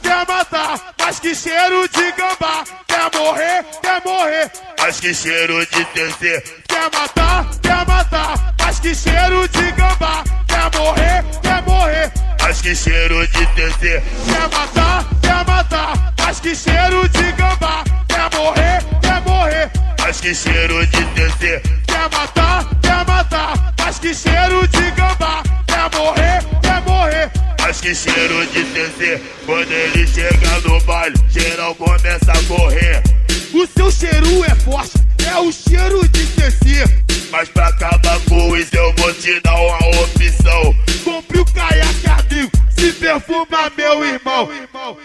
quer matar, mas que cheiro de gambá. Quer morrer, mas que cheiro de TC. Quer matar, mas que cheiro de gambá. Quer morrer, mas que cheiro de TC. Quer matar, mas que cheiro de gambá. Quer morrer, mas que cheiro de TC. Quer matar, mas que cheiro de gambá. Quer morrer, mas que cheiro de TC. Quando ele chega no baile, geral começa a correr. O seu cheiro é forte, é o cheiro de TC. Mas pra acabar com isso eu vou te dar uma opção. Compre o caiaque amigo, se perfuma meu irmão.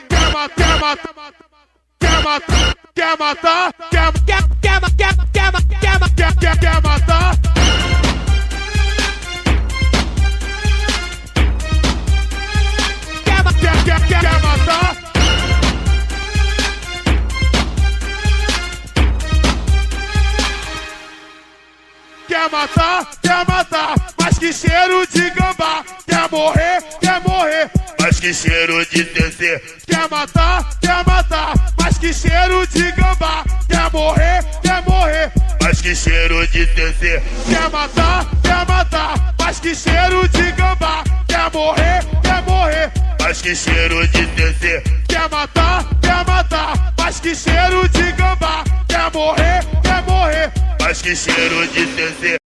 Quer matar, quer matar, quer matar, quer matar. Quer matar, mas que cheiro de gambá. Quer morrer, mas que cheiro de TC. Quer matar, mas que cheiro de gambá. Quer morrer, mas que cheiro de TC. Quer matar, mas que cheiro de gambá. Quer morrer, mas que cheiro de TC. Quer matar, mas que cheiro de gambá. Quer morrer, mas que cheiro de TC.